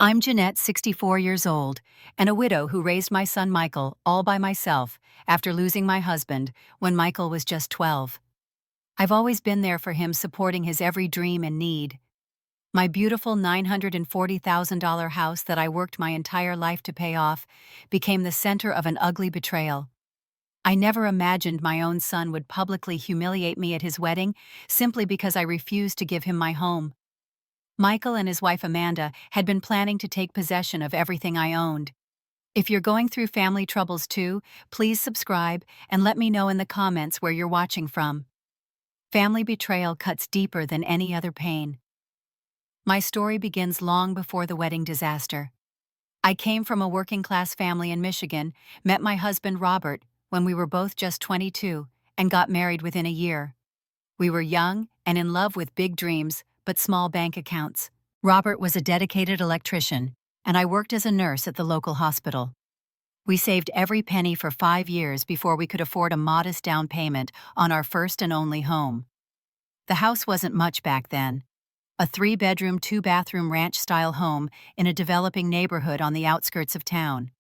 I'm Jeanette, 64 years old, and a widow who raised my son Michael all by myself after losing my husband when Michael was just 12. I've always been there for him, supporting his every dream and need. My beautiful $940,000 house that I worked my entire life to pay off became the center of an ugly betrayal. I never imagined my own son would publicly humiliate me at his wedding simply because I refused to give him my home. Michael and his wife Amanda had been planning to take possession of everything I owned. If you're going through family troubles too, please subscribe and let me know in the comments where you're watching from. Family betrayal cuts deeper than any other pain. My story begins long before the wedding disaster. I came from a working-class family in Michigan, met my husband Robert when we were both just 22, and got married within a year. We were young and in love with big dreams, but small bank accounts. Robert was a dedicated electrician, and I worked as a nurse at the local hospital. We saved every penny for 5 years before we could afford a modest down payment on our first and only home. The house wasn't much back then. A 3-bedroom, 2-bathroom ranch-style home in a developing neighborhood on the outskirts of town.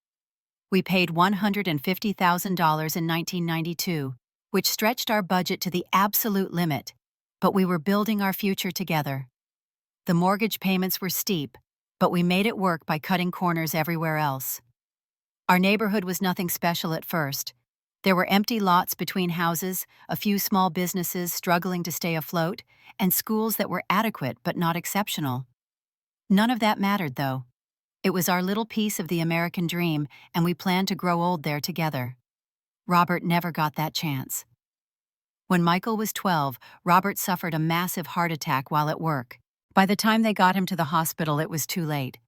We paid $150,000 in 1992, which stretched our budget to the absolute limit, but we were building our future together. The mortgage payments were steep, but we made it work by cutting corners everywhere else. Our neighborhood was nothing special at first. There were empty lots between houses, a few small businesses struggling to stay afloat, and schools that were adequate but not exceptional. None of that mattered, though. It was our little piece of the American dream, and we planned to grow old there together. Robert never got that chance. When Michael was 12, Robert suffered a massive heart attack while at work. By the time they got him to the hospital, it was too late.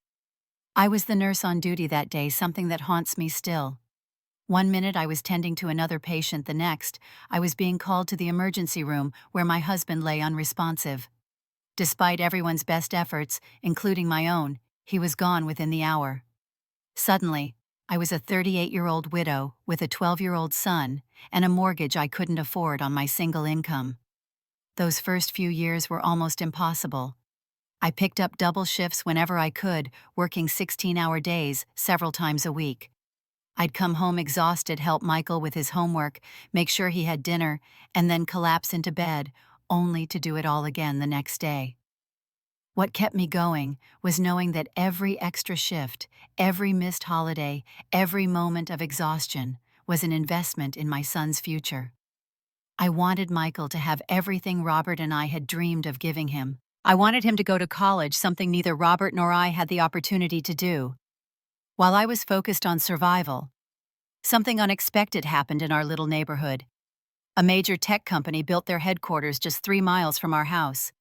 I was the nurse on duty that day, something that haunts me still. One minute I was tending to another patient, the next, I was being called to the emergency room where my husband lay unresponsive. Despite everyone's best efforts, including my own, he was gone within the hour. Suddenly, I was a 38-year-old widow with a 12-year-old son and a mortgage I couldn't afford on my single income. Those first few years were almost impossible. I picked up double shifts whenever I could, working 16-hour days several times a week. I'd come home exhausted, help Michael with his homework, make sure he had dinner, and then collapse into bed, only to do it all again the next day. What kept me going was knowing that every extra shift, every missed holiday, every moment of exhaustion was an investment in my son's future. I wanted Michael to have everything Robert and I had dreamed of giving him. I wanted him to go to college, something neither Robert nor I had the opportunity to do. While I was focused on survival, something unexpected happened in our little neighborhood. A major tech company built their headquarters just 3 miles from our house.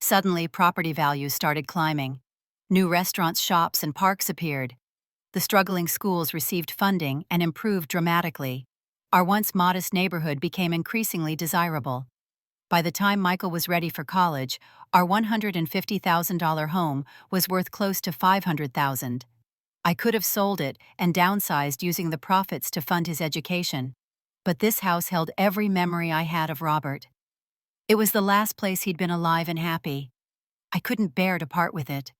Suddenly, property values started climbing. New restaurants, shops, and parks appeared. The struggling schools received funding and improved dramatically. Our once modest neighborhood became increasingly desirable. By the time Michael was ready for college, our $150,000 home was worth close to $500,000. I could have sold it and downsized using the profits to fund his education. But this house held every memory I had of Robert. It was the last place he'd been alive and happy. I couldn't bear to part with it.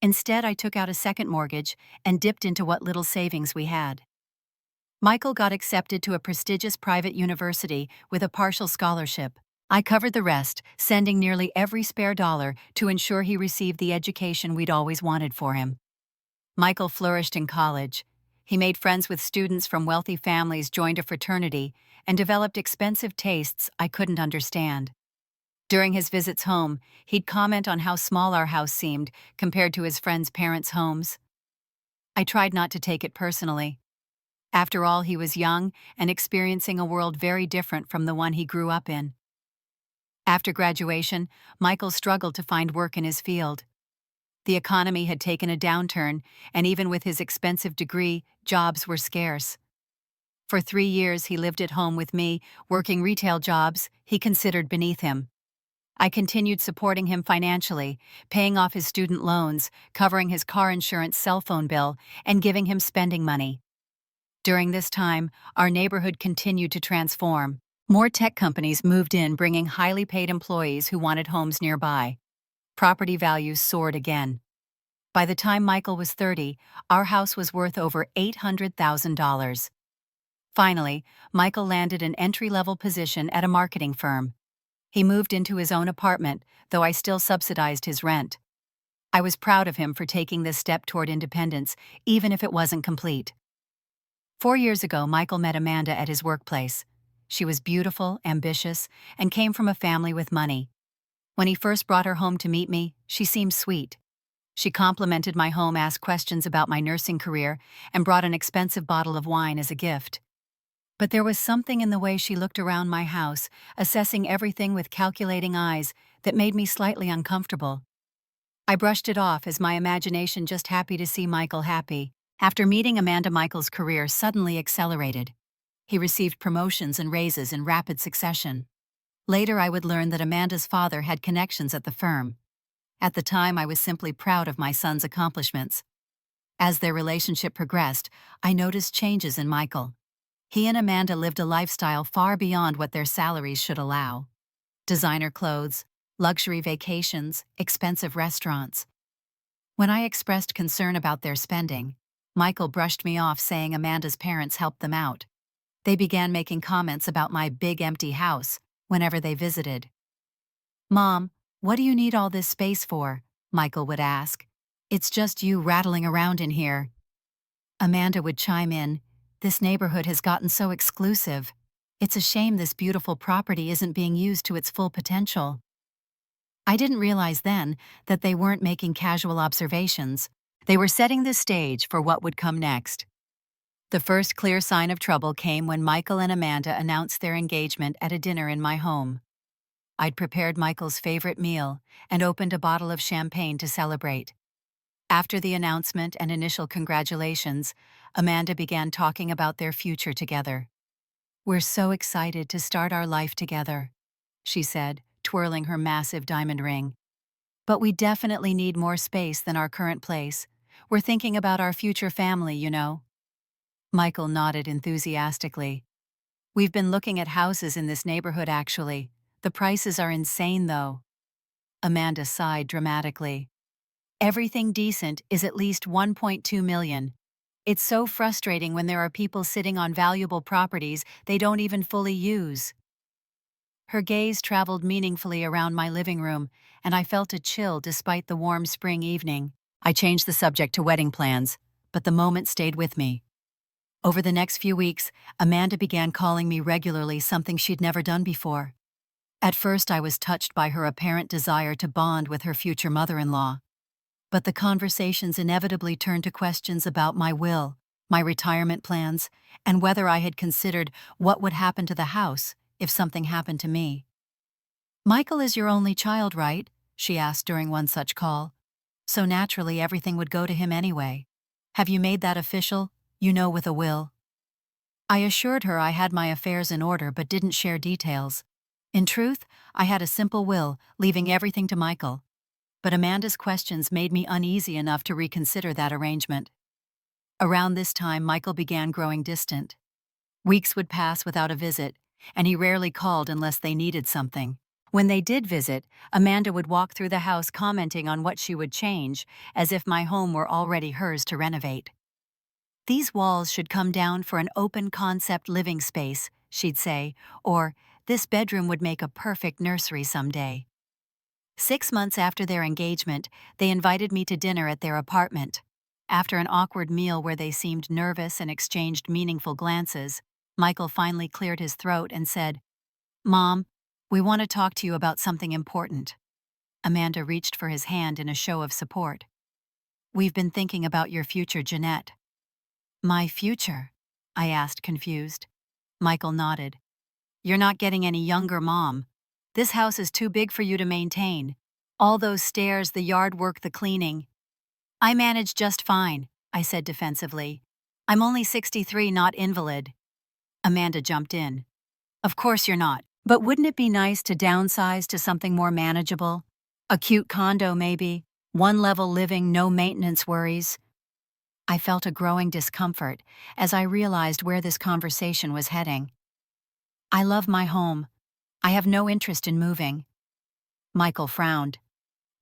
Instead, I took out a second mortgage and dipped into what little savings we had. Michael got accepted to a prestigious private university with a partial scholarship. I covered the rest, sending nearly every spare dollar to ensure he received the education we'd always wanted for him. Michael flourished in college. He made friends with students from wealthy families, joined a fraternity, and developed expensive tastes I couldn't understand. During his visits home, he'd comment on how small our house seemed compared to his friends' parents' homes. I tried not to take it personally. After all, he was young and experiencing a world very different from the one he grew up in. After graduation, Michael struggled to find work in his field. The economy had taken a downturn, and even with his expensive degree, jobs were scarce. For 3 years, he lived at home with me, working retail jobs he considered beneath him. I continued supporting him financially, paying off his student loans, covering his car insurance, cell phone bill, and giving him spending money. During this time, our neighborhood continued to transform. More tech companies moved in, bringing highly paid employees who wanted homes nearby. Property values soared again. By the time Michael was 30, our house was worth over $800,000. Finally, Michael landed an entry-level position at a marketing firm. He moved into his own apartment, though I still subsidized his rent. I was proud of him for taking this step toward independence, even if it wasn't complete. 4 years ago, Michael met Amanda at his workplace. She was beautiful, ambitious, and came from a family with money. When he first brought her home to meet me, she seemed sweet. She complimented my home, asked questions about my nursing career, and brought an expensive bottle of wine as a gift. But there was something in the way she looked around my house, assessing everything with calculating eyes, that made me slightly uncomfortable. I brushed it off as my imagination just happy to see Michael happy. After meeting Amanda, Michael's career suddenly accelerated. He received promotions and raises in rapid succession. Later, I would learn that Amanda's father had connections at the firm. At the time, I was simply proud of my son's accomplishments. As their relationship progressed, I noticed changes in Michael. He and Amanda lived a lifestyle far beyond what their salaries should allow. Designer clothes, luxury vacations, expensive restaurants. When I expressed concern about their spending, Michael brushed me off, saying Amanda's parents helped them out. They began making comments about my big empty house whenever they visited. "Mom, what do you need all this space for?" Michael would ask. "It's just you rattling around in here." Amanda would chime in, "This neighborhood has gotten so exclusive. It's a shame this beautiful property isn't being used to its full potential." I didn't realize then that they weren't making casual observations. They were setting the stage for what would come next. The first clear sign of trouble came when Michael and Amanda announced their engagement at a dinner in my home. I'd prepared Michael's favorite meal and opened a bottle of champagne to celebrate. After the announcement and initial congratulations, Amanda began talking about their future together. "We're so excited to start our life together," she said, twirling her massive diamond ring. "But we definitely need more space than our current place. We're thinking about our future family, you know." Michael nodded enthusiastically. "We've been looking at houses in this neighborhood, actually. The prices are insane, though." Amanda sighed dramatically. "Everything decent is at least $1.2 million. It's so frustrating when there are people sitting on valuable properties they don't even fully use." Her gaze traveled meaningfully around my living room, and I felt a chill despite the warm spring evening. I changed the subject to wedding plans, but the moment stayed with me. Over the next few weeks, Amanda began calling me regularly, something she'd never done before. At first, I was touched by her apparent desire to bond with her future mother-in-law. But the conversations inevitably turned to questions about my will, my retirement plans, and whether I had considered what would happen to the house if something happened to me. "Michael is your only child, right?" she asked during one such call. "So naturally everything would go to him anyway. Have you made that official, with a will?" I assured her I had my affairs in order but didn't share details. In truth, I had a simple will, leaving everything to Michael. But Amanda's questions made me uneasy enough to reconsider that arrangement. Around this time, Michael began growing distant. Weeks would pass without a visit, and he rarely called unless they needed something. When they did visit, Amanda would walk through the house commenting on what she would change, as if my home were already hers to renovate. "These walls should come down for an open-concept living space," she'd say, or, "This bedroom would make a perfect nursery someday." 6 months after their engagement, they invited me to dinner at their apartment. After an awkward meal where they seemed nervous and exchanged meaningful glances, Michael finally cleared his throat and said, "Mom, we want to talk to you about something important." Amanda reached for his hand in a show of support. "We've been thinking about your future, Jeanette." "My future?" I asked, confused. Michael nodded. "You're not getting any younger, Mom. This house is too big for you to maintain. All those stairs, the yard work, the cleaning." "I manage just fine," I said defensively. "I'm only 63, not invalid." Amanda jumped in. "Of course you're not, but wouldn't it be nice to downsize to something more manageable? A cute condo, maybe. One-level living, no maintenance worries." I felt a growing discomfort as I realized where this conversation was heading. "I love my home. I have no interest in moving." Michael frowned.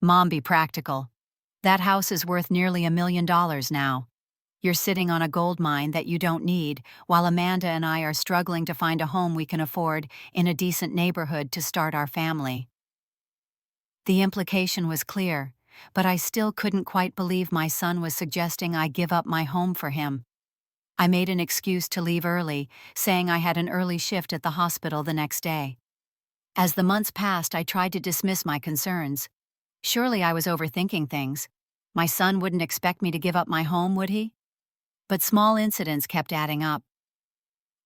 "Mom, be practical. That house is worth nearly $1 million now. You're sitting on a gold mine that you don't need, while Amanda and I are struggling to find a home we can afford in a decent neighborhood to start our family." The implication was clear, but I still couldn't quite believe my son was suggesting I give up my home for him. I made an excuse to leave early, saying I had an early shift at the hospital the next day. As the months passed, I tried to dismiss my concerns. Surely I was overthinking things. My son wouldn't expect me to give up my home, would he? But small incidents kept adding up.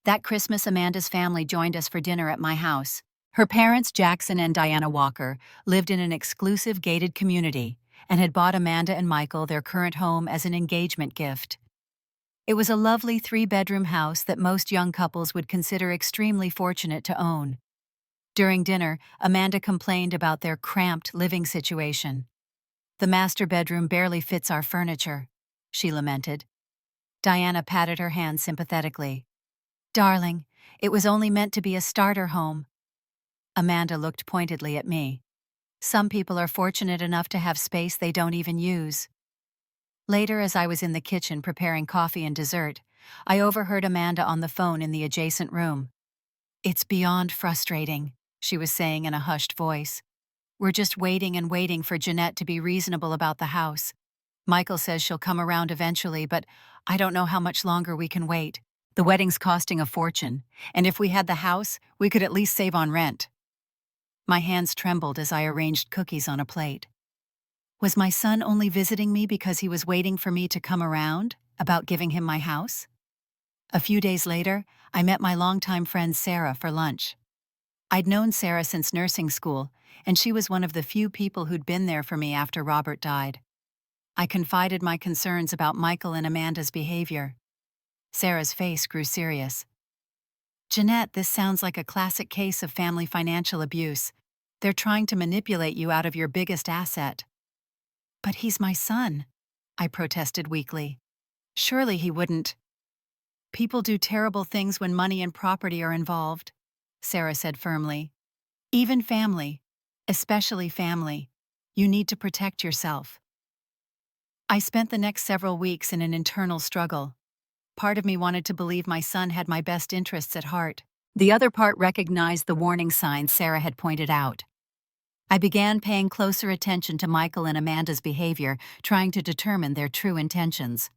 That Christmas, Amanda's family joined us for dinner at my house. Her parents, Jackson and Diana Walker, lived in an exclusive gated community and had bought Amanda and Michael their current home as an engagement gift. It was a lovely 3-bedroom house that most young couples would consider extremely fortunate to own. During dinner, Amanda complained about their cramped living situation. "The master bedroom barely fits our furniture," she lamented. Diana patted her hand sympathetically. "Darling, it was only meant to be a starter home." Amanda looked pointedly at me. "Some people are fortunate enough to have space they don't even use." Later, as I was in the kitchen preparing coffee and dessert, I overheard Amanda on the phone in the adjacent room. "It's beyond frustrating," she was saying in a hushed voice. "We're just waiting and waiting for Jeanette to be reasonable about the house. Michael says she'll come around eventually, but I don't know how much longer we can wait. The wedding's costing a fortune, and if we had the house, we could at least save on rent." My hands trembled as I arranged cookies on a plate. Was my son only visiting me because he was waiting for me to come around about giving him my house? A few days later, I met my longtime friend Sarah for lunch. I'd known Sarah since nursing school, and she was one of the few people who'd been there for me after Robert died. I confided my concerns about Michael and Amanda's behavior. Sarah's face grew serious. "Jeanette, this sounds like a classic case of family financial abuse. They're trying to manipulate you out of your biggest asset." "But he's my son," I protested weakly. "Surely he wouldn't." "People do terrible things when money and property are involved," Sarah said firmly. "Even family, especially family. You need to protect yourself." I spent the next several weeks in an internal struggle. Part of me wanted to believe my son had my best interests at heart. The other part recognized the warning signs Sarah had pointed out. I began paying closer attention to Michael and Amanda's behavior, trying to determine their true intentions.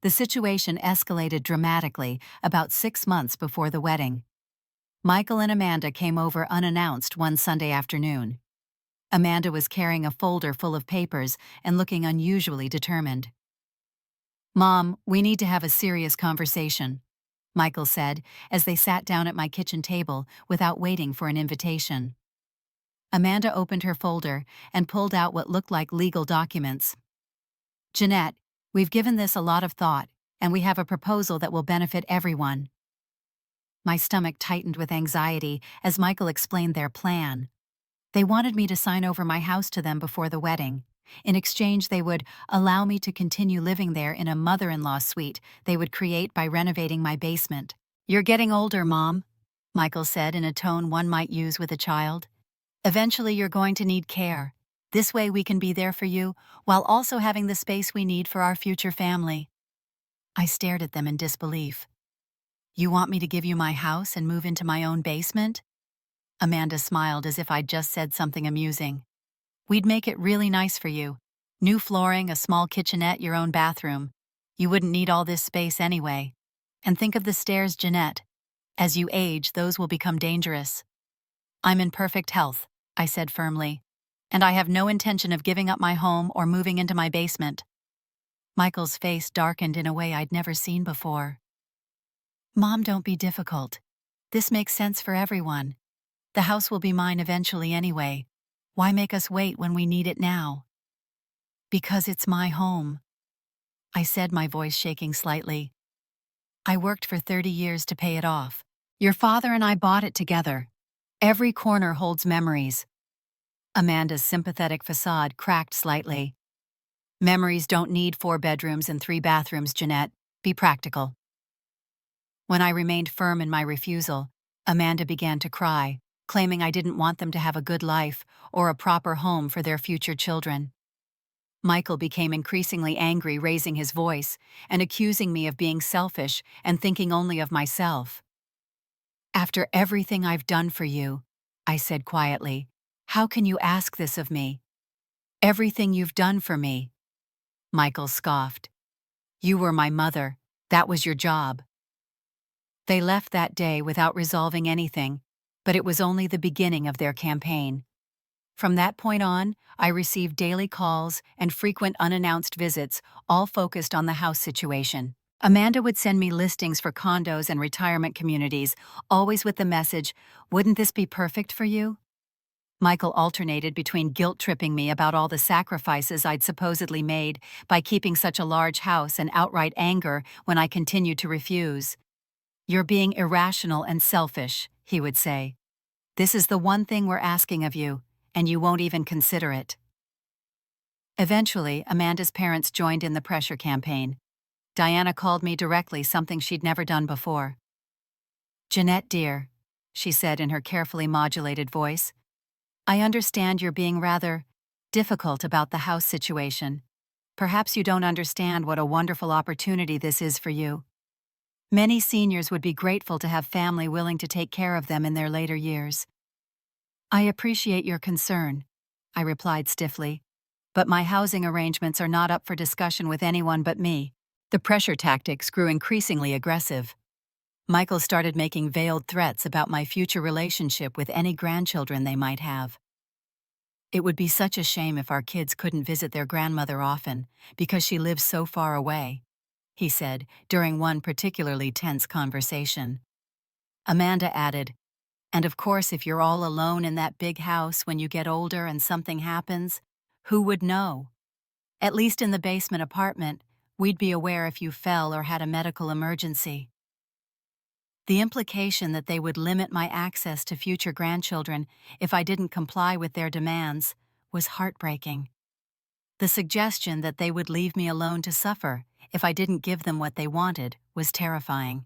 The situation escalated dramatically about 6 months before the wedding. Michael and Amanda came over unannounced one Sunday afternoon. Amanda was carrying a folder full of papers and looking unusually determined. "Mom, we need to have a serious conversation," Michael said as they sat down at my kitchen table without waiting for an invitation. Amanda opened her folder and pulled out what looked like legal documents. "Jeanette, we've given this a lot of thought, and we have a proposal that will benefit everyone." My stomach tightened with anxiety as Michael explained their plan. They wanted me to sign over my house to them before the wedding. In exchange, they would allow me to continue living there in a mother-in-law suite they would create by renovating my basement. "You're getting older, Mom," Michael said in a tone one might use with a child. "Eventually you're going to need care. This way we can be there for you, while also having the space we need for our future family." I stared at them in disbelief. "You want me to give you my house and move into my own basement?" Amanda smiled as if I'd just said something amusing. "We'd make it really nice for you. New flooring, a small kitchenette, your own bathroom. You wouldn't need all this space anyway. And think of the stairs, Jeanette. As you age, those will become dangerous." "I'm in perfect health," I said firmly, "and I have no intention of giving up my home or moving into my basement." Michael's face darkened in a way I'd never seen before. "Mom, don't be difficult. This makes sense for everyone. The house will be mine eventually anyway. Why make us wait when we need it now?" "Because it's my home," I said, my voice shaking slightly. "I worked for 30 years to pay it off. Your father and I bought it together. Every corner holds memories." Amanda's sympathetic facade cracked slightly. "Memories don't need 4 bedrooms and 3 bathrooms, Jeanette. Be practical." When I remained firm in my refusal, Amanda began to cry, claiming I didn't want them to have a good life or a proper home for their future children. Michael became increasingly angry, raising his voice and accusing me of being selfish and thinking only of myself. "After everything I've done for you," I said quietly, "how can you ask this of me? Everything you've done for me." Michael scoffed. "You were my mother. That was your job." They left that day without resolving anything, but it was only the beginning of their campaign. From that point on, I received daily calls and frequent unannounced visits, all focused on the house situation. Amanda would send me listings for condos and retirement communities, always with the message, "Wouldn't this be perfect for you?" Michael alternated between guilt-tripping me about all the sacrifices I'd supposedly made by keeping such a large house and outright anger when I continued to refuse. "You're being irrational and selfish," he would say. "This is the one thing we're asking of you, and you won't even consider it." Eventually, Amanda's parents joined in the pressure campaign. Diana called me directly, something she'd never done before. "Jeanette, dear," she said in her carefully modulated voice, "I understand you're being rather difficult about the house situation. Perhaps you don't understand what a wonderful opportunity this is for you. Many seniors would be grateful to have family willing to take care of them in their later years." "I appreciate your concern," I replied stiffly, "but my housing arrangements are not up for discussion with anyone but me." The pressure tactics grew increasingly aggressive. Michael started making veiled threats about my future relationship with any grandchildren they might have. "It would be such a shame if our kids couldn't visit their grandmother often, because she lives so far away," he said during one particularly tense conversation. Amanda added, "And of course, if you're all alone in that big house when you get older and something happens, who would know? At least in the basement apartment, we'd be aware if you fell or had a medical emergency." The implication that they would limit my access to future grandchildren if I didn't comply with their demands was heartbreaking. The suggestion that they would leave me alone to suffer if I didn't give them what they wanted was terrifying.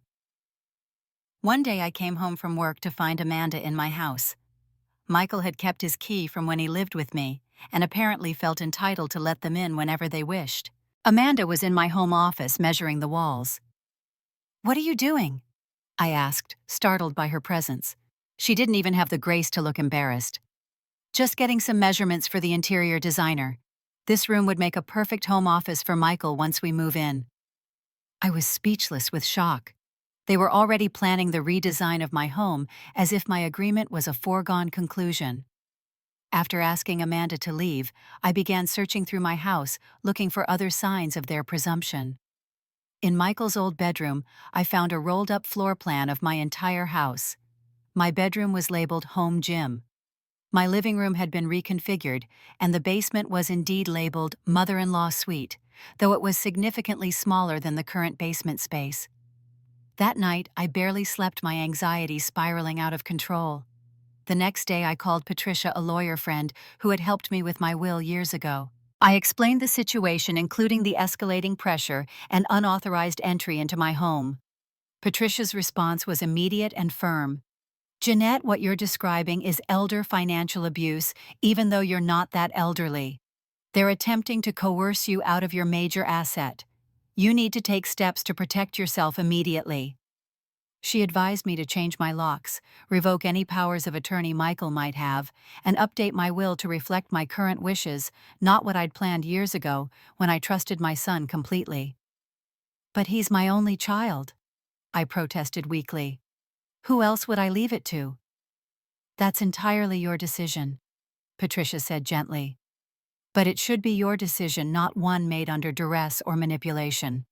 One day I came home from work to find Amanda in my house. Michael had kept his key from when he lived with me, and apparently felt entitled to let them in whenever they wished. Amanda was in my home office measuring the walls. "What are you doing?" I asked, startled by her presence. She didn't even have the grace to look embarrassed. "Just getting some measurements for the interior designer. This room would make a perfect home office for Michael once we move in." I was speechless with shock. They were already planning the redesign of my home as if my agreement was a foregone conclusion. After asking Amanda to leave, I began searching through my house, looking for other signs of their presumption. In Michael's old bedroom, I found a rolled-up floor plan of my entire house. My bedroom was labeled Home Gym. My living room had been reconfigured, and the basement was indeed labeled Mother-in-Law Suite, though it was significantly smaller than the current basement space. That night, I barely slept, my anxiety spiraling out of control. The next day, I called Patricia, a lawyer friend who had helped me with my will years ago. I explained the situation, including the escalating pressure and unauthorized entry into my home. Patricia's response was immediate and firm. "Jeanette, what you're describing is elder financial abuse, even though you're not that elderly. They're attempting to coerce you out of your major asset. You need to take steps to protect yourself immediately." She advised me to change my locks, revoke any powers of attorney Michael might have, and update my will to reflect my current wishes, not what I'd planned years ago when I trusted my son completely. "But he's my only child," I protested weakly. "Who else would I leave it to?" "That's entirely your decision," Patricia said gently. "But it should be your decision, not one made under duress or manipulation."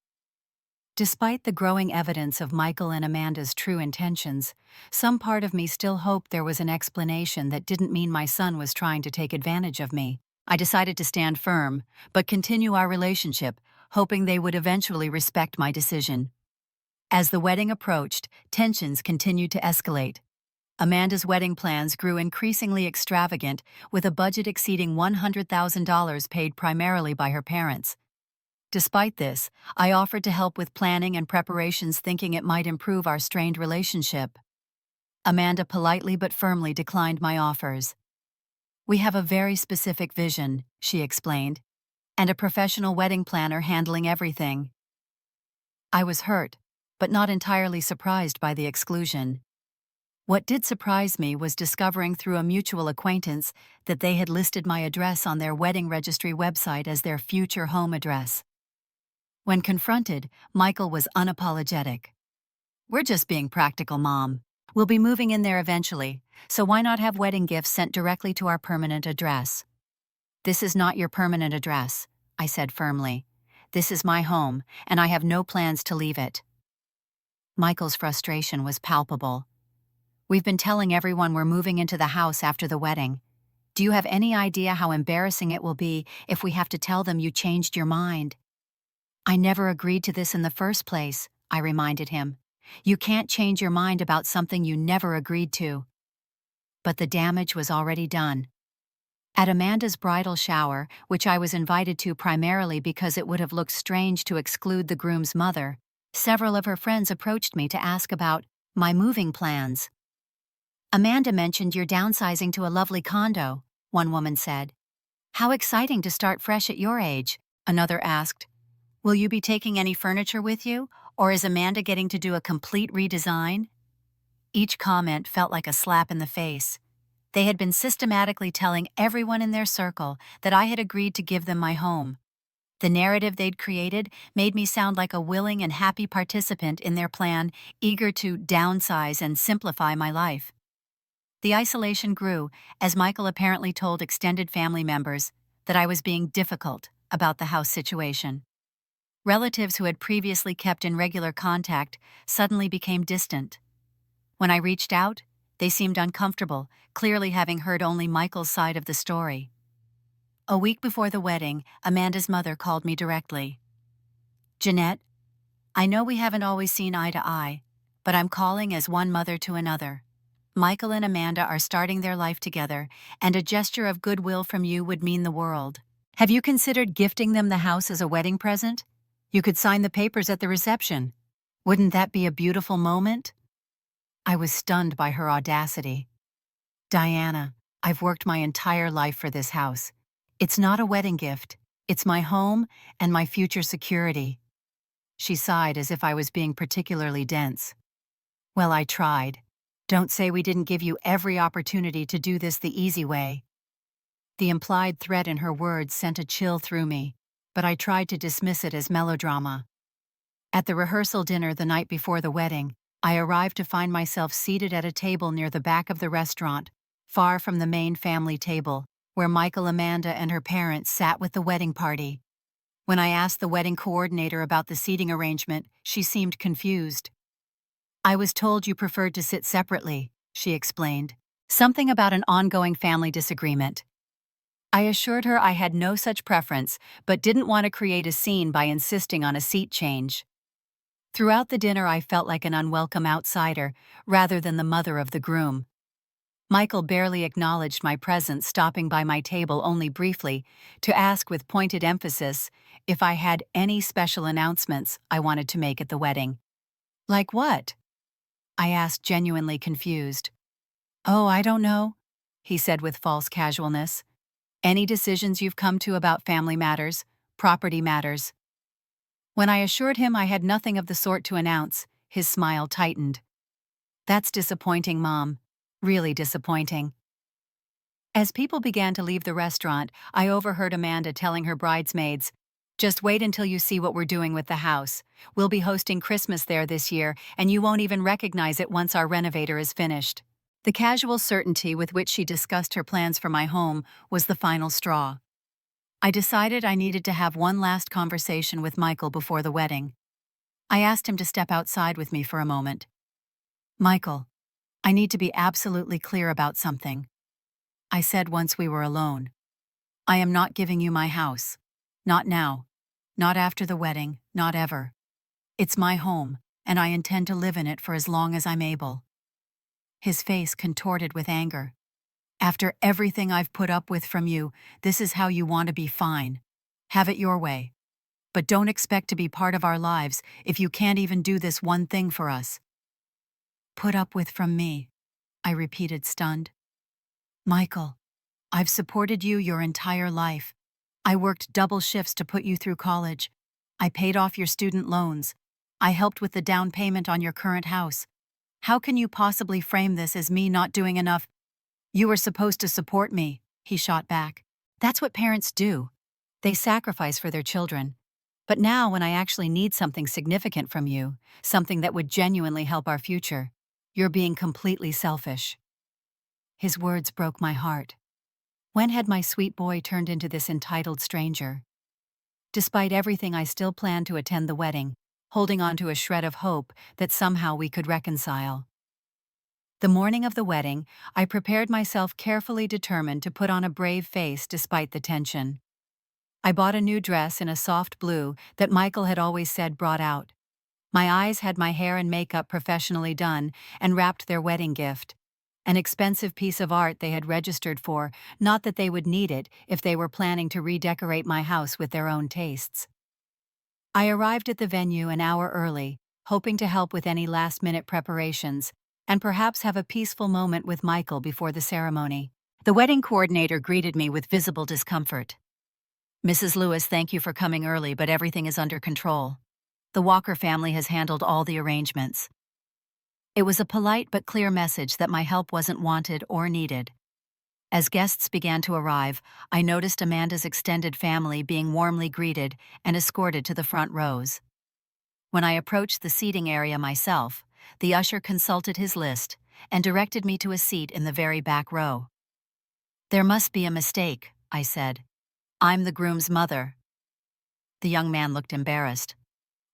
Despite the growing evidence of Michael and Amanda's true intentions, some part of me still hoped there was an explanation that didn't mean my son was trying to take advantage of me. I decided to stand firm, but continue our relationship, hoping they would eventually respect my decision. As the wedding approached, tensions continued to escalate. Amanda's wedding plans grew increasingly extravagant, with a budget exceeding $100,000 paid primarily by her parents. Despite this, I offered to help with planning and preparations, thinking it might improve our strained relationship. Amanda politely but firmly declined my offers. "We have a very specific vision," she explained. and a professional wedding planner handling everything. I was hurt, but not entirely surprised by the exclusion. What did surprise me was discovering through a mutual acquaintance that they had listed my address on their wedding registry website as their future home address. When confronted, Michael was unapologetic. "We're just being practical, Mom. We'll be moving in there eventually, so why not have wedding gifts sent directly to our permanent address?" "This is not your permanent address," I said firmly. "This is my home, and I have no plans to leave it." Michael's frustration was palpable. "We've been telling everyone we're moving into the house after the wedding. Do you have any idea how embarrassing it will be if we have to tell them you changed your mind?" "I never agreed to this in the first place," I reminded him. "You can't change your mind about something you never agreed to." But the damage was already done. At Amanda's bridal shower, which I was invited to primarily because it would have looked strange to exclude the groom's mother, several of her friends approached me to ask about my moving plans. "Amanda mentioned you're downsizing to a lovely condo," one woman said. "How exciting to start fresh at your age," another asked. "Will you be taking any furniture with you, or is Amanda getting to do a complete redesign?" Each comment felt like a slap in the face. They had been systematically telling everyone in their circle that I had agreed to give them my home. The narrative they'd created made me sound like a willing and happy participant in their plan, eager to downsize and simplify my life. The isolation grew as Michael apparently told extended family members that I was being difficult about the house situation. Relatives who had previously kept in regular contact suddenly became distant. When I reached out, they seemed uncomfortable, clearly having heard only Michael's side of the story. A week before the wedding, Amanda's mother called me directly. "Jeanette, I know we haven't always seen eye to eye, but I'm calling as one mother to another. Michael and Amanda are starting their life together, and a gesture of goodwill from you would mean the world. Have you considered gifting them the house as a wedding present? You could sign the papers at the reception. Wouldn't that be a beautiful moment?" I was stunned by her audacity. "Diana, I've worked my entire life for this house. It's not a wedding gift. It's my home and my future security." She sighed as if I was being particularly dense. "Well, I tried. Don't say we didn't give you every opportunity to do this the easy way." The implied threat in her words sent a chill through me, but I tried to dismiss it as melodrama. At the rehearsal dinner the night before the wedding, I arrived to find myself seated at a table near the back of the restaurant, far from the main family table, where Michael, Amanda, and her parents sat with the wedding party. When I asked the wedding coordinator about the seating arrangement, she seemed confused. "I was told you preferred to sit separately," she explained. "Something about an ongoing family disagreement." I assured her I had no such preference, but didn't want to create a scene by insisting on a seat change. Throughout the dinner, I felt like an unwelcome outsider, rather than the mother of the groom. Michael barely acknowledged my presence, stopping by my table only briefly to ask with pointed emphasis if I had any special announcements I wanted to make at the wedding. "Like what?" I asked, genuinely confused. "Oh, I don't know," he said with false casualness. "Any decisions you've come to about family matters, property matters." When I assured him I had nothing of the sort to announce, his smile tightened. "That's disappointing, Mom. Really disappointing." As people began to leave the restaurant, I overheard Amanda telling her bridesmaids, "Just wait until you see what we're doing with the house. We'll be hosting Christmas there this year, and you won't even recognize it once our renovator is finished." The casual certainty with which she discussed her plans for my home was the final straw. I decided I needed to have one last conversation with Michael before the wedding. I asked him to step outside with me for a moment. "Michael, I need to be absolutely clear about something," I said once we were alone. "I am not giving you my house. Not now. Not after the wedding, not ever. It's my home, and I intend to live in it for as long as I'm able." His face contorted with anger. "After everything I've put up with from you, this is how you want to be? Fine. Have it your way. But don't expect to be part of our lives if you can't even do this one thing for us." "Put up with from me," I repeated, stunned. "Michael, I've supported you your entire life. I worked double shifts to put you through college. I paid off your student loans. I helped with the down payment on your current house. How can you possibly frame this as me not doing enough? You were supposed to support me, he shot back. That's what parents do. They sacrifice for their children. But now, when I actually need something significant from you, something that would genuinely help our future, you're being completely selfish. His words broke my heart. When had my sweet boy turned into this entitled stranger? Despite everything, I still planned to attend the wedding, holding on to a shred of hope that somehow we could reconcile. The morning of the wedding, I prepared myself carefully, determined to put on a brave face despite the tension. I bought a new dress in a soft blue that Michael had always said brought out. My eyes had my hair and makeup professionally done and wrapped their wedding gift. An expensive piece of art they had registered for, not that they would need it if they were planning to redecorate my house with their own tastes. I arrived at the venue an hour early, hoping to help with any last-minute preparations, and perhaps have a peaceful moment with Michael before the ceremony. The wedding coordinator greeted me with visible discomfort. "Mrs. Lewis, thank you for coming early, but everything is under control. The Walker family has handled all the arrangements." It was a polite but clear message that my help wasn't wanted or needed. As guests began to arrive, I noticed Amanda's extended family being warmly greeted and escorted to the front rows. When I approached the seating area myself, the usher consulted his list and directed me to a seat in the very back row. "There must be a mistake," I said. "I'm the groom's mother." The young man looked embarrassed.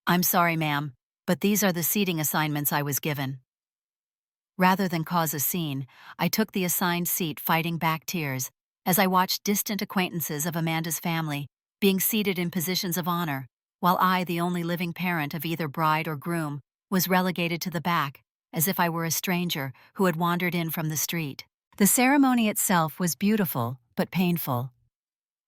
"I'm sorry, ma'am, but these are the seating assignments I was given." Rather than cause a scene, I took the assigned seat, fighting back tears, as I watched distant acquaintances of Amanda's family being seated in positions of honor, while I, the only living parent of either bride or groom, was relegated to the back, as if I were a stranger who had wandered in from the street. The ceremony itself was beautiful, but painful.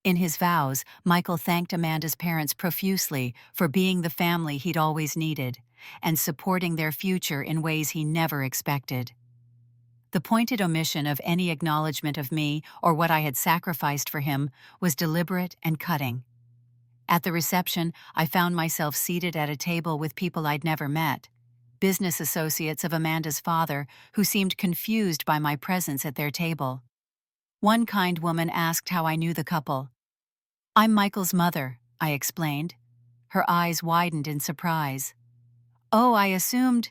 In his vows, Michael thanked Amanda's parents profusely for being the family he'd always needed, and supporting their future in ways he never expected. The pointed omission of any acknowledgement of me or what I had sacrificed for him was deliberate and cutting. At the reception, I found myself seated at a table with people I'd never met, business associates of Amanda's father who seemed confused by my presence at their table. One kind woman asked how I knew the couple. "I'm Michael's mother," I explained. Her eyes widened in surprise. "Oh, I assumed.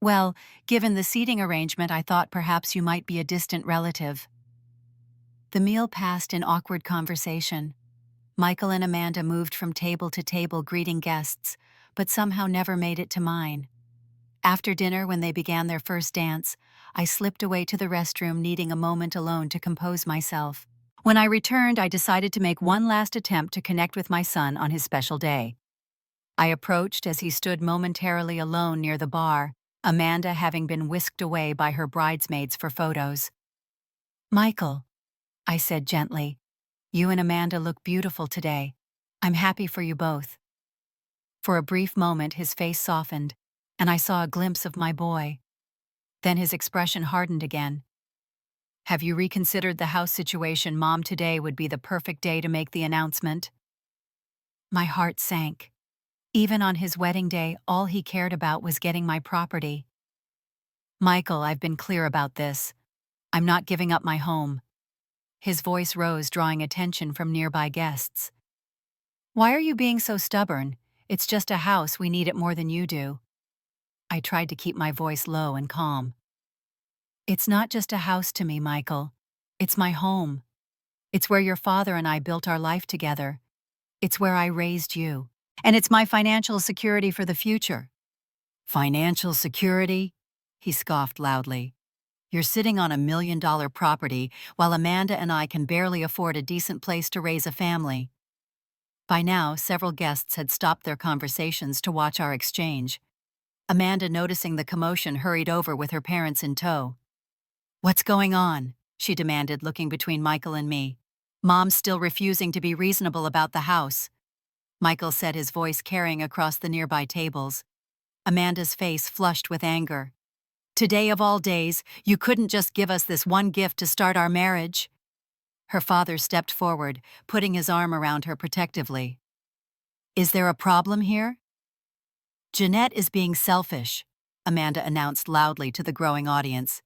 Well, given the seating arrangement, I thought perhaps you might be a distant relative." The meal passed in awkward conversation. Michael and Amanda moved from table to table greeting guests, but somehow never made it to mine. After dinner, when they began their first dance, I slipped away to the restroom, needing a moment alone to compose myself. When I returned, I decided to make one last attempt to connect with my son on his special day. I approached as he stood momentarily alone near the bar, Amanda having been whisked away by her bridesmaids for photos. "Michael," I said gently, "you and Amanda look beautiful today. I'm happy for you both." For a brief moment, his face softened, and I saw a glimpse of my boy. Then his expression hardened again. "Have you reconsidered the house situation, Mom? Today would be the perfect day to make the announcement." My heart sank. Even on his wedding day, all he cared about was getting my property. "Michael, I've been clear about this. I'm not giving up my home." His voice rose, drawing attention from nearby guests. "Why are you being so stubborn? It's just a house. We need it more than you do." I tried to keep my voice low and calm. "It's not just a house to me, Michael. It's my home. It's where your father and I built our life together. It's where I raised you. And it's my financial security for the future." "Financial security?" he scoffed loudly. "You're sitting on $1 million property while Amanda and I can barely afford a decent place to raise a family." By now, several guests had stopped their conversations to watch our exchange. Amanda, noticing the commotion, hurried over with her parents in tow. "What's going on?" she demanded, looking between Michael and me. "Mom's still refusing to be reasonable about the house," Michael said, his voice carrying across the nearby tables. Amanda's face flushed with anger. "Today of all days, you couldn't just give us this one gift to start our marriage?" Her father stepped forward, putting his arm around her protectively. "Is there a problem here?" "Jeanette is being selfish," Amanda announced loudly to the growing audience.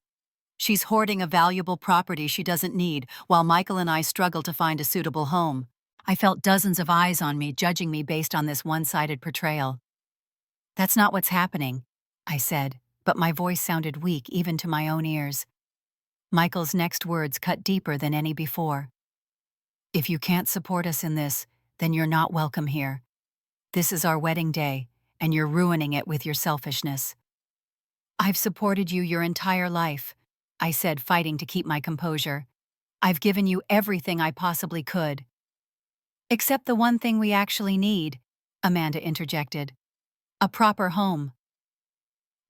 "She's hoarding a valuable property she doesn't need, while Michael and I struggle to find a suitable home." I felt dozens of eyes on me, judging me based on this one-sided portrayal. "That's not what's happening," I said, but my voice sounded weak even to my own ears. Michael's next words cut deeper than any before. "If you can't support us in this, then you're not welcome here. This is our wedding day, and you're ruining it with your selfishness." "I've supported you your entire life," I said, fighting to keep my composure. "I've given you everything I possibly could." "Except the one thing we actually need," Amanda interjected. "A proper home."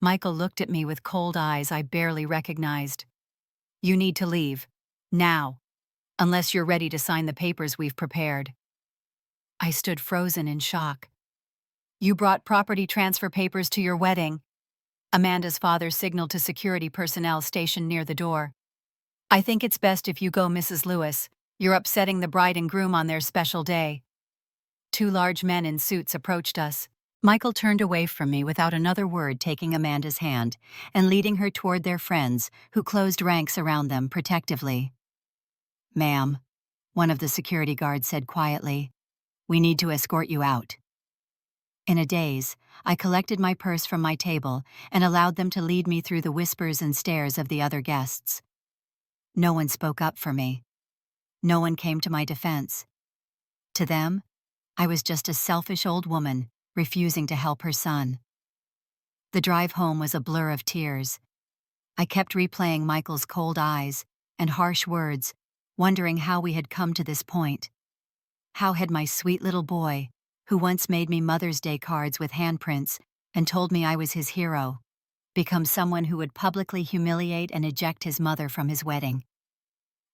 Michael looked at me with cold eyes I barely recognized. "You need to leave. Now. Unless you're ready to sign the papers we've prepared." I stood frozen in shock. "You brought property transfer papers to your wedding?" Amanda's father signaled to security personnel stationed near the door. "I think it's best if you go, Mrs. Lewis. You're upsetting the bride and groom on their special day." Two large men in suits approached us. Michael turned away from me without another word, taking Amanda's hand and leading her toward their friends, who closed ranks around them protectively. "Ma'am," one of the security guards said quietly, "we need to escort you out." In a daze, I collected my purse from my table and allowed them to lead me through the whispers and stares of the other guests. No one spoke up for me. No one came to my defense. To them, I was just a selfish old woman refusing to help her son. The drive home was a blur of tears. I kept replaying Michael's cold eyes and harsh words, wondering how we had come to this point. How had my sweet little boy, who once made me Mother's Day cards with handprints and told me I was his hero, become someone who would publicly humiliate and eject his mother from his wedding?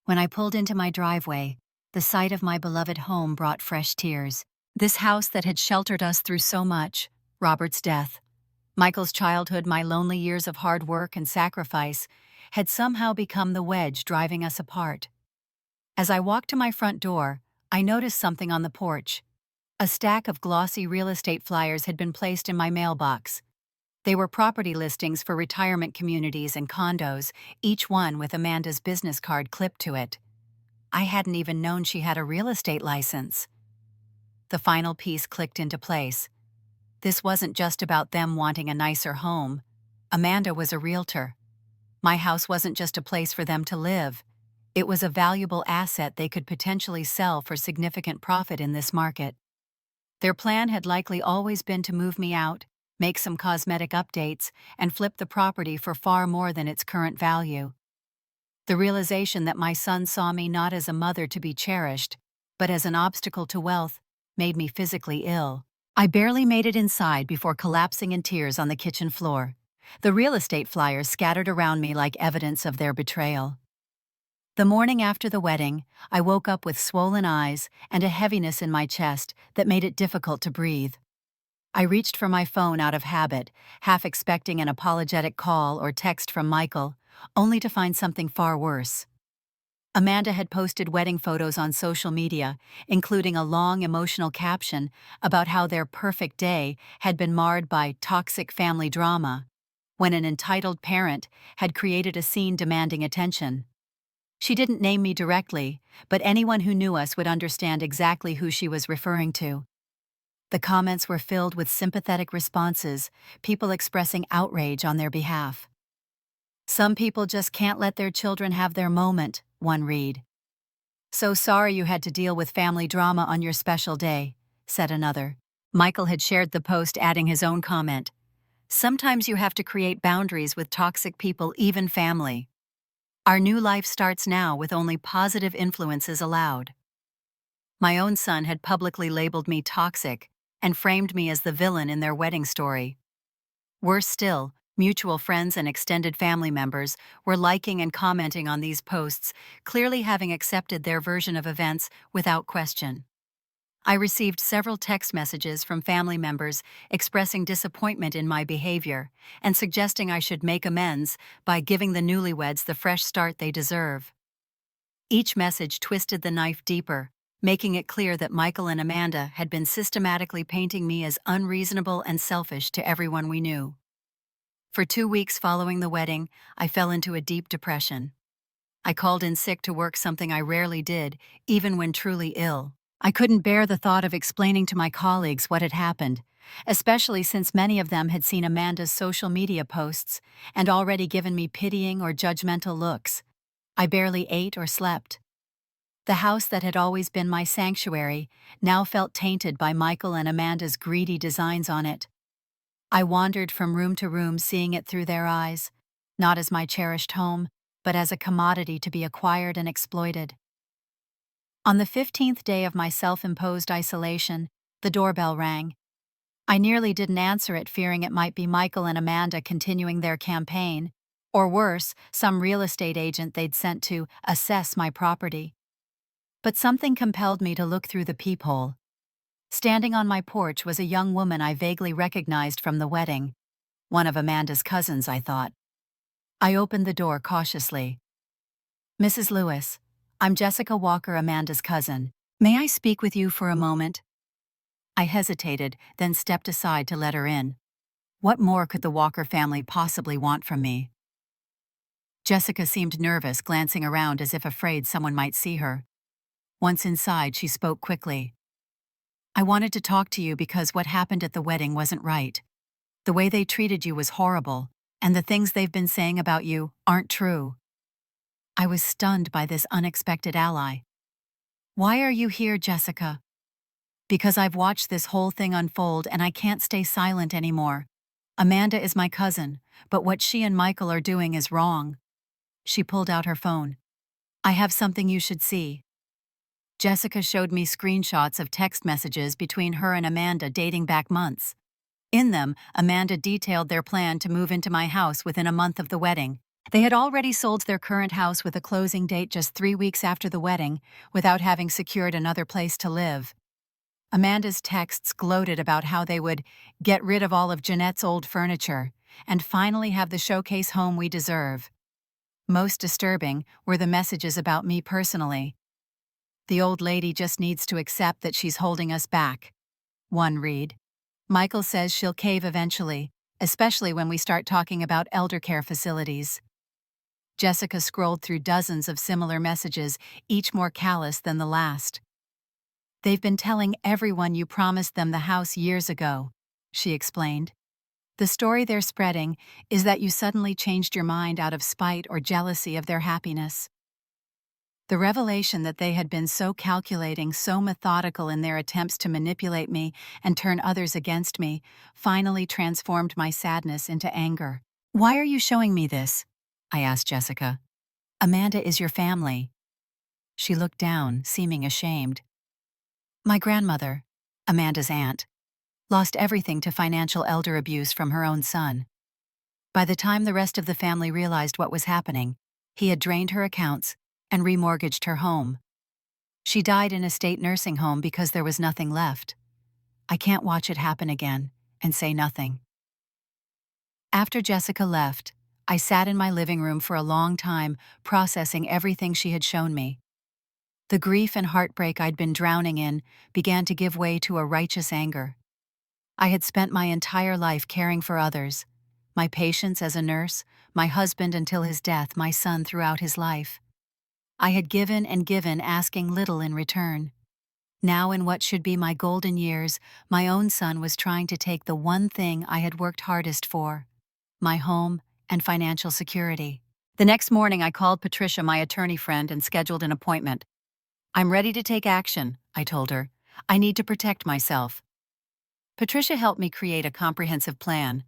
When I pulled into my driveway, the sight of my beloved home brought fresh tears. This house that had sheltered us through so much, Robert's death, Michael's childhood, my lonely years of hard work and sacrifice, had somehow become the wedge driving us apart. As I walked to my front door, I noticed something on the porch. A stack of glossy real estate flyers had been placed in my mailbox. They were property listings for retirement communities and condos, each one with Amanda's business card clipped to it. I hadn't even known she had a real estate license. The final piece clicked into place. This wasn't just about them wanting a nicer home. Amanda was a realtor. My house wasn't just a place for them to live. It was a valuable asset they could potentially sell for significant profit in this market. Their plan had likely always been to move me out, make some cosmetic updates, and flip the property for far more than its current value. The realization that my son saw me not as a mother to be cherished, but as an obstacle to wealth, made me physically ill. I barely made it inside before collapsing in tears on the kitchen floor. The real estate flyers scattered around me like evidence of their betrayal. The morning after the wedding, I woke up with swollen eyes and a heaviness in my chest that made it difficult to breathe. I reached for my phone out of habit, half expecting an apologetic call or text from Michael, only to find something far worse. Amanda had posted wedding photos on social media, including a long emotional caption about how their perfect day had been marred by toxic family drama, when an entitled parent had created a scene demanding attention. She didn't name me directly, but anyone who knew us would understand exactly who she was referring to. The comments were filled with sympathetic responses, people expressing outrage on their behalf. "Some people just can't let their children have their moment," one read. "So sorry you had to deal with family drama on your special day," said another. Michael had shared the post, adding his own comment. "Sometimes you have to create boundaries with toxic people, even family. Our new life starts now with only positive influences allowed." My own son had publicly labeled me toxic and framed me as the villain in their wedding story. Worse still, mutual friends and extended family members were liking and commenting on these posts, clearly having accepted their version of events without question. I received several text messages from family members expressing disappointment in my behavior and suggesting I should make amends by giving the newlyweds the fresh start they deserve. Each message twisted the knife deeper, making it clear that Michael and Amanda had been systematically painting me as unreasonable and selfish to everyone we knew. For 2 weeks following the wedding, I fell into a deep depression. I called in sick to work, something I rarely did, even when truly ill. I couldn't bear the thought of explaining to my colleagues what had happened, especially since many of them had seen Amanda's social media posts and already given me pitying or judgmental looks. I barely ate or slept. The house that had always been my sanctuary now felt tainted by Michael and Amanda's greedy designs on it. I wandered from room to room, seeing it through their eyes, not as my cherished home, but as a commodity to be acquired and exploited. On the 15th day of my self-imposed isolation, the doorbell rang. I nearly didn't answer it, fearing it might be Michael and Amanda continuing their campaign, or worse, some real estate agent they'd sent to assess my property. But something compelled me to look through the peephole. Standing on my porch was a young woman I vaguely recognized from the wedding. One of Amanda's cousins, I thought. I opened the door cautiously. "Mrs. Lewis, I'm Jessica Walker, Amanda's cousin. May I speak with you for a moment?" I hesitated, then stepped aside to let her in. What more could the Walker family possibly want from me? Jessica seemed nervous, glancing around as if afraid someone might see her. Once inside, she spoke quickly. "I wanted to talk to you because what happened at the wedding wasn't right. The way they treated you was horrible, and the things they've been saying about you aren't true." I was stunned by this unexpected ally. "Why are you here, Jessica?" "Because I've watched this whole thing unfold and I can't stay silent anymore. Amanda is my cousin, but what she and Michael are doing is wrong." She pulled out her phone. "I have something you should see." Jessica showed me screenshots of text messages between her and Amanda dating back months. In them, Amanda detailed their plan to move into my house within a month of the wedding. They had already sold their current house with a closing date just 3 weeks after the wedding, without having secured another place to live. Amanda's texts gloated about how they would get rid of all of Jeanette's old furniture and finally have the showcase home we deserve. Most disturbing were the messages about me personally. "The old lady just needs to accept that she's holding us back." One read. "Michael says she'll cave eventually, especially when we start talking about elder care facilities." Jessica scrolled through dozens of similar messages, each more callous than the last. "They've been telling everyone you promised them the house years ago," she explained. "The story they're spreading is that you suddenly changed your mind out of spite or jealousy of their happiness." The revelation that they had been so calculating, so methodical in their attempts to manipulate me and turn others against me, finally transformed my sadness into anger. "Why are you showing me this?" I asked Jessica. "Amanda is your family." She looked down, seeming ashamed. "My grandmother, Amanda's aunt, lost everything to financial elder abuse from her own son. By the time the rest of the family realized what was happening, he had drained her accounts and remortgaged her home. She died in a state nursing home because there was nothing left. I can't watch it happen again and say nothing." After Jessica left, I sat in my living room for a long time, processing everything she had shown me. The grief and heartbreak I'd been drowning in began to give way to a righteous anger. I had spent my entire life caring for others, my patients as a nurse, my husband until his death, my son throughout his life. I had given and given, asking little in return. Now, in what should be my golden years, my own son was trying to take the one thing I had worked hardest for: my home and financial security. The next morning, I called Patricia, my attorney friend, and scheduled an appointment. "I'm ready to take action," I told her. "I need to protect myself." Patricia helped me create a comprehensive plan.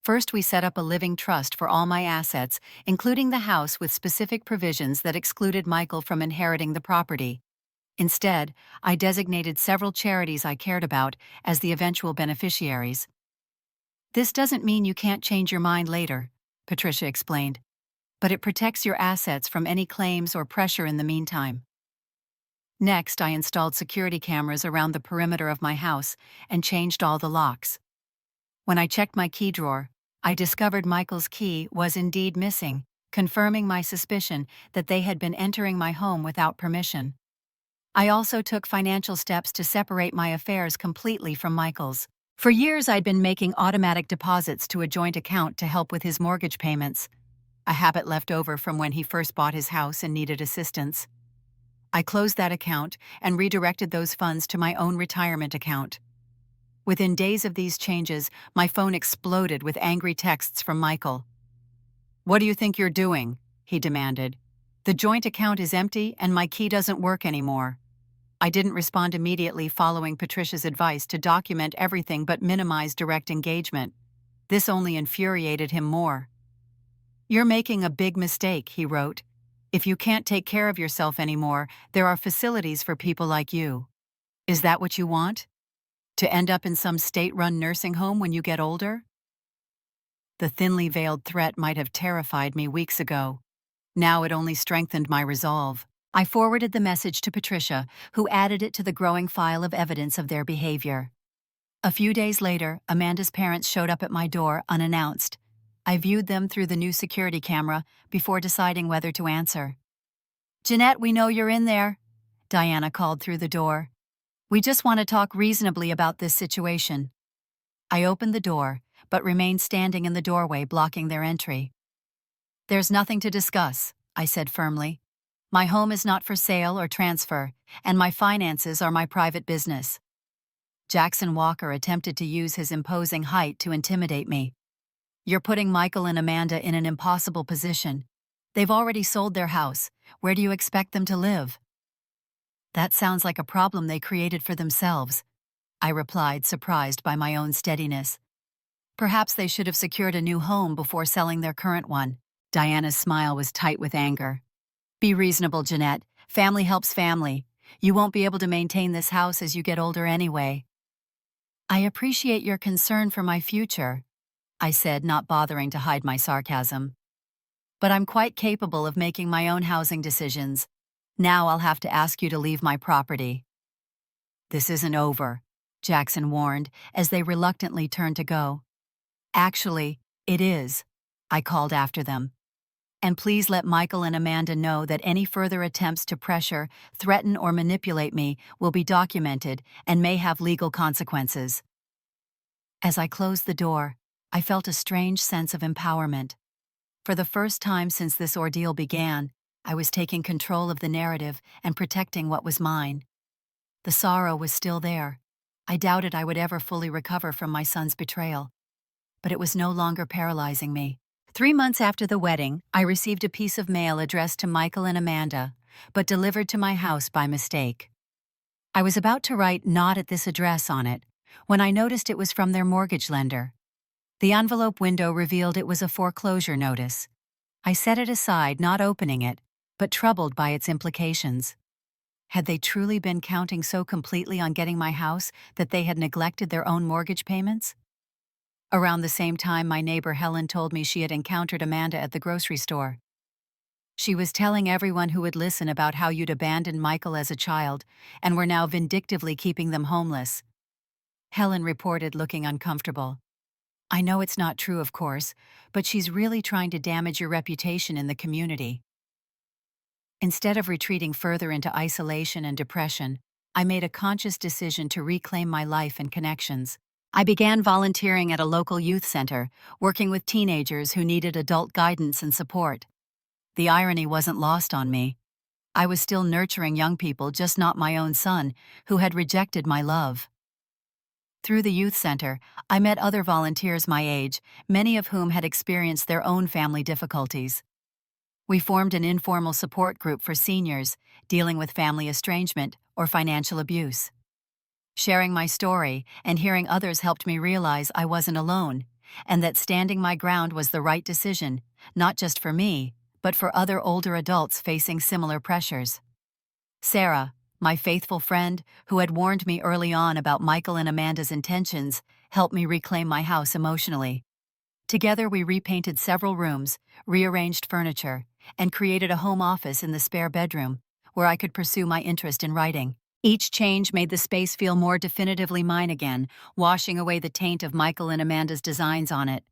First, we set up a living trust for all my assets, including the house, with specific provisions that excluded Michael from inheriting the property. Instead, I designated several charities I cared about as the eventual beneficiaries. "This doesn't mean you can't change your mind later," Patricia explained, "but it protects your assets from any claims or pressure in the meantime." Next, I installed security cameras around the perimeter of my house and changed all the locks. When I checked my key drawer, I discovered Michael's key was indeed missing, confirming my suspicion that they had been entering my home without permission. I also took financial steps to separate my affairs completely from Michael's. For years, I'd been making automatic deposits to a joint account to help with his mortgage payments, a habit left over from when he first bought his house and needed assistance. I closed that account and redirected those funds to my own retirement account. Within days of these changes, my phone exploded with angry texts from Michael. "What do you think you're doing?" he demanded. "The joint account is empty and my key doesn't work anymore." I didn't respond immediately, following Patricia's advice to document everything but minimize direct engagement. This only infuriated him more. "You're making a big mistake," he wrote. "If you can't take care of yourself anymore, there are facilities for people like you. Is that what you want? To end up in some state-run nursing home when you get older?" The thinly veiled threat might have terrified me weeks ago. Now it only strengthened my resolve. I forwarded the message to Patricia, who added it to the growing file of evidence of their behavior. A few days later, Amanda's parents showed up at my door unannounced. I viewed them through the new security camera before deciding whether to answer. "Jeanette, we know you're in there," Diana called through the door. "We just want to talk reasonably about this situation." I opened the door, but remained standing in the doorway, blocking their entry. "There's nothing to discuss," I said firmly. "My home is not for sale or transfer, and my finances are my private business." Jackson Walker attempted to use his imposing height to intimidate me. "You're putting Michael and Amanda in an impossible position. They've already sold their house. Where do you expect them to live?" "That sounds like a problem they created for themselves," I replied, surprised by my own steadiness. "Perhaps they should have secured a new home before selling their current one." Diana's smile was tight with anger. "Be reasonable, Jeanette. Family helps family. You won't be able to maintain this house as you get older anyway." "I appreciate your concern for my future," I said, not bothering to hide my sarcasm. "But I'm quite capable of making my own housing decisions. Now I'll have to ask you to leave my property." "This isn't over," Jackson warned as they reluctantly turned to go. "Actually, it is," I called after them. "And please let Michael and Amanda know that any further attempts to pressure, threaten, or manipulate me will be documented and may have legal consequences." As I closed the door, I felt a strange sense of empowerment. For the first time since this ordeal began, I was taking control of the narrative and protecting what was mine. The sorrow was still there. I doubted I would ever fully recover from my son's betrayal. But it was no longer paralyzing me. 3 months after the wedding, I received a piece of mail addressed to Michael and Amanda, but delivered to my house by mistake. I was about to write "not at this address" on it, when I noticed it was from their mortgage lender. The envelope window revealed it was a foreclosure notice. I set it aside, not opening it, but troubled by its implications. Had they truly been counting so completely on getting my house that they had neglected their own mortgage payments? Around the same time, my neighbor Helen told me she had encountered Amanda at the grocery store. She was telling everyone who would listen about how you'd abandoned Michael as a child and were now vindictively keeping them homeless. Helen reported, looking uncomfortable. "I know it's not true, of course, but she's really trying to damage your reputation in the community." Instead of retreating further into isolation and depression, I made a conscious decision to reclaim my life and connections. I began volunteering at a local youth center, working with teenagers who needed adult guidance and support. The irony wasn't lost on me. I was still nurturing young people, just not my own son, who had rejected my love. Through the youth center, I met other volunteers my age, many of whom had experienced their own family difficulties. We formed an informal support group for seniors dealing with family estrangement or financial abuse. Sharing my story and hearing others helped me realize I wasn't alone, and that standing my ground was the right decision, not just for me, but for other older adults facing similar pressures. Sarah, my faithful friend, who had warned me early on about Michael and Amanda's intentions, helped me reclaim my house emotionally. Together we repainted several rooms, rearranged furniture, and created a home office in the spare bedroom, where I could pursue my interest in writing. Each change made the space feel more definitively mine again, washing away the taint of Michael and Amanda's designs on it.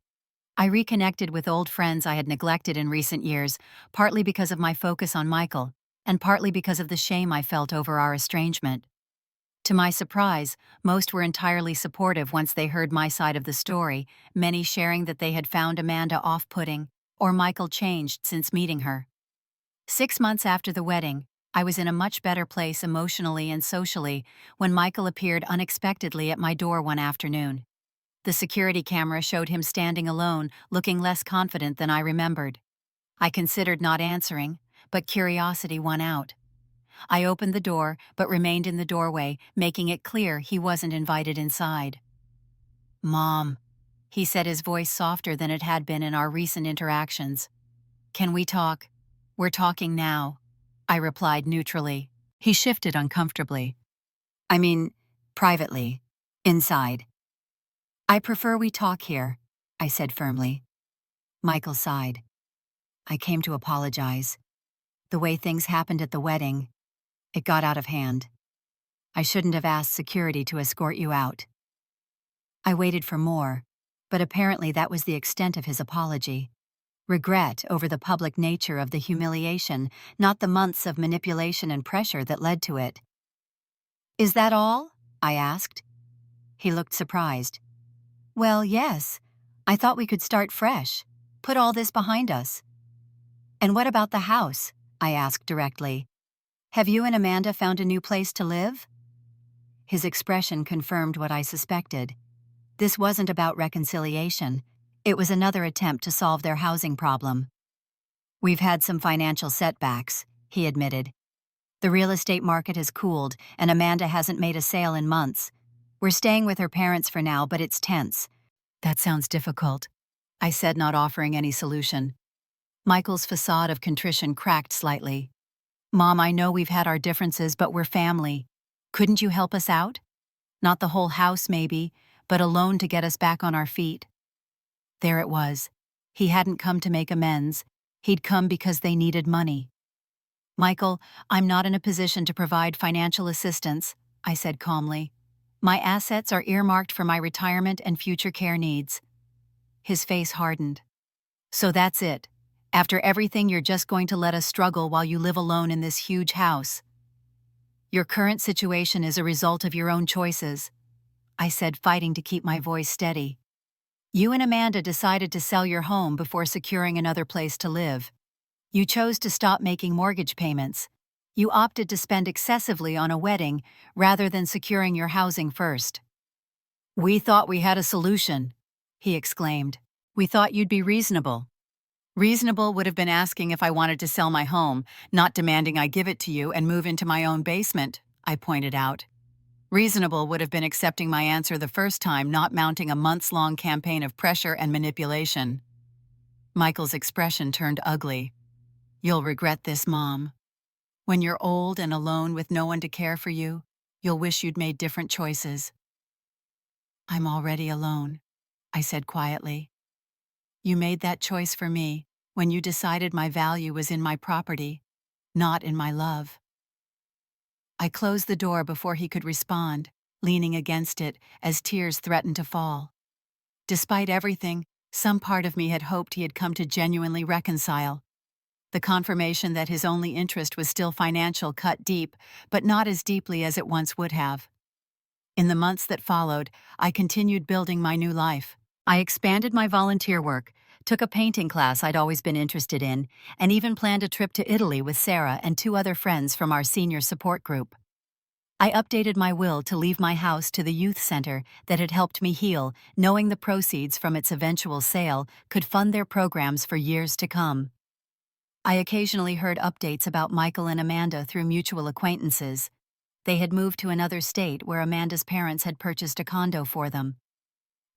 I reconnected with old friends I had neglected in recent years, partly because of my focus on Michael, and partly because of the shame I felt over our estrangement. To my surprise, most were entirely supportive once they heard my side of the story, many sharing that they had found Amanda off-putting, or Michael changed since meeting her. 6 months after the wedding, I was in a much better place emotionally and socially when Michael appeared unexpectedly at my door one afternoon. The security camera showed him standing alone, looking less confident than I remembered. I considered not answering, but curiosity won out. I opened the door, but remained in the doorway, making it clear he wasn't invited inside. "Mom," he said, his voice softer than it had been in our recent interactions. "Can we talk?" "We're talking now," I replied neutrally. He shifted uncomfortably. "I mean, privately. Inside." "I prefer we talk here," I said firmly. Michael sighed. "I came to apologize. The way things happened at the wedding, it got out of hand. I shouldn't have asked security to escort you out." I waited for more, but apparently that was the extent of his apology. Regret over the public nature of the humiliation, not the months of manipulation and pressure that led to it. "Is that all?" I asked. He looked surprised. "Well, yes. I thought we could start fresh. Put all this behind us." "And what about the house?" I asked directly. "Have you and Amanda found a new place to live?" His expression confirmed what I suspected. This wasn't about reconciliation. It was another attempt to solve their housing problem. "We've had some financial setbacks," he admitted. "The real estate market has cooled, and Amanda hasn't made a sale in months. We're staying with her parents for now, but it's tense." "That sounds difficult," I said, not offering any solution. Michael's facade of contrition cracked slightly. "Mom, I know we've had our differences, but we're family. Couldn't you help us out? Not the whole house, maybe, but a loan to get us back on our feet." There it was. He hadn't come to make amends. He'd come because they needed money. "Michael, I'm not in a position to provide financial assistance," I said calmly. "My assets are earmarked for my retirement and future care needs." His face hardened. "So that's it. After everything, you're just going to let us struggle while you live alone in this huge house. Your current situation is a result of your own choices," I said, fighting to keep my voice steady. "You and Amanda decided to sell your home before securing another place to live. You chose to stop making mortgage payments. You opted to spend excessively on a wedding rather than securing your housing first." "We thought we had a solution," he exclaimed. "We thought you'd be reasonable." "Reasonable would have been asking if I wanted to sell my home, not demanding I give it to you and move into my own basement," I pointed out. "Reasonable would have been accepting my answer the first time, not mounting a months-long campaign of pressure and manipulation." Michael's expression turned ugly. "You'll regret this, Mom. When you're old and alone with no one to care for you, you'll wish you'd made different choices." "I'm already alone," I said quietly. "You made that choice for me when you decided my value was in my property, not in my love." I closed the door before he could respond, leaning against it as tears threatened to fall. Despite everything, some part of me had hoped he had come to genuinely reconcile. The confirmation that his only interest was still financial cut deep, but not as deeply as it once would have. In the months that followed, I continued building my new life. I expanded my volunteer work, took a painting class I'd always been interested in, and even planned a trip to Italy with Sarah and 2 other friends from our senior support group. I updated my will to leave my house to the youth center that had helped me heal, knowing the proceeds from its eventual sale could fund their programs for years to come. I occasionally heard updates about Michael and Amanda through mutual acquaintances. They had moved to another state where Amanda's parents had purchased a condo for them.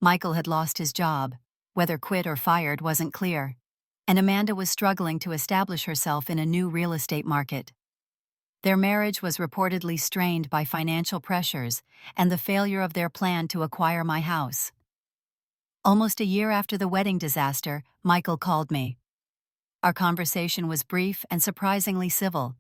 Michael had lost his job. Whether quit or fired wasn't clear. And Amanda was struggling to establish herself in a new real estate market. Their marriage was reportedly strained by financial pressures and the failure of their plan to acquire my house. Almost a year after the wedding disaster, Michael called me. Our conversation was brief and surprisingly civil.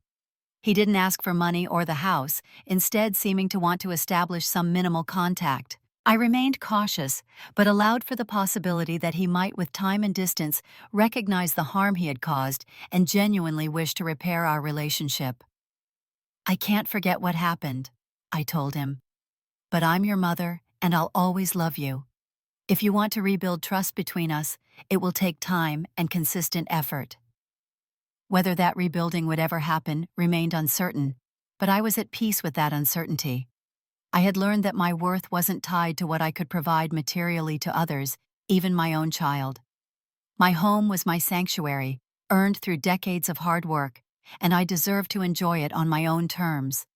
He didn't ask for money or the house, instead seeming to want to establish some minimal contact. I remained cautious, but allowed for the possibility that he might, with time and distance, recognize the harm he had caused and genuinely wish to repair our relationship. "I can't forget what happened," I told him, "but I'm your mother and I'll always love you. If you want to rebuild trust between us, it will take time and consistent effort." Whether that rebuilding would ever happen remained uncertain, but I was at peace with that uncertainty. I had learned that my worth wasn't tied to what I could provide materially to others, even my own child. My home was my sanctuary, earned through decades of hard work, and I deserved to enjoy it on my own terms.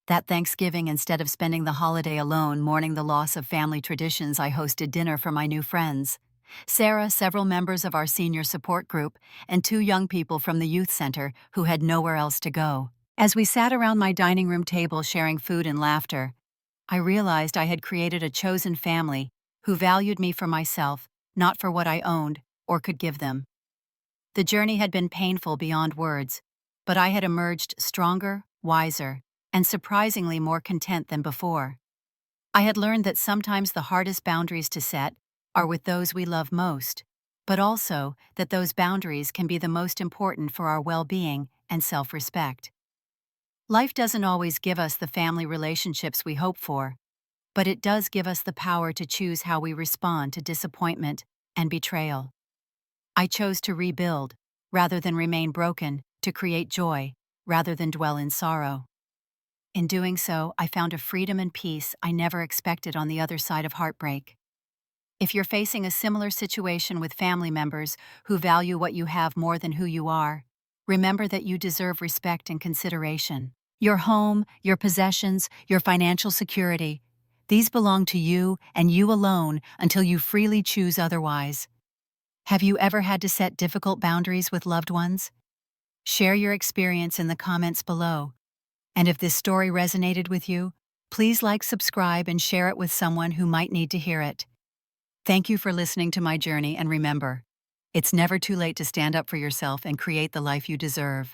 That Thanksgiving, instead of spending the holiday alone mourning the loss of family traditions, I hosted dinner for my new friends. Sarah, several members of our senior support group, and 2 young people from the youth center who had nowhere else to go. As we sat around my dining room table sharing food and laughter, I realized I had created a chosen family who valued me for myself, not for what I owned or could give them. The journey had been painful beyond words, but I had emerged stronger, wiser, and surprisingly more content than before. I had learned that sometimes the hardest boundaries to set are with those we love most, but also that those boundaries can be the most important for our well-being and self-respect. Life doesn't always give us the family relationships we hope for, but it does give us the power to choose how we respond to disappointment and betrayal. I chose to rebuild, rather than remain broken, to create joy, rather than dwell in sorrow. In doing so, I found a freedom and peace I never expected on the other side of heartbreak. If you're facing a similar situation with family members who value what you have more than who you are, remember that you deserve respect and consideration. Your home, your possessions, your financial security, these belong to you and you alone until you freely choose otherwise. Have you ever had to set difficult boundaries with loved ones? Share your experience in the comments below. And if this story resonated with you, please like, subscribe, and share it with someone who might need to hear it. Thank you for listening to my journey, and remember, it's never too late to stand up for yourself and create the life you deserve.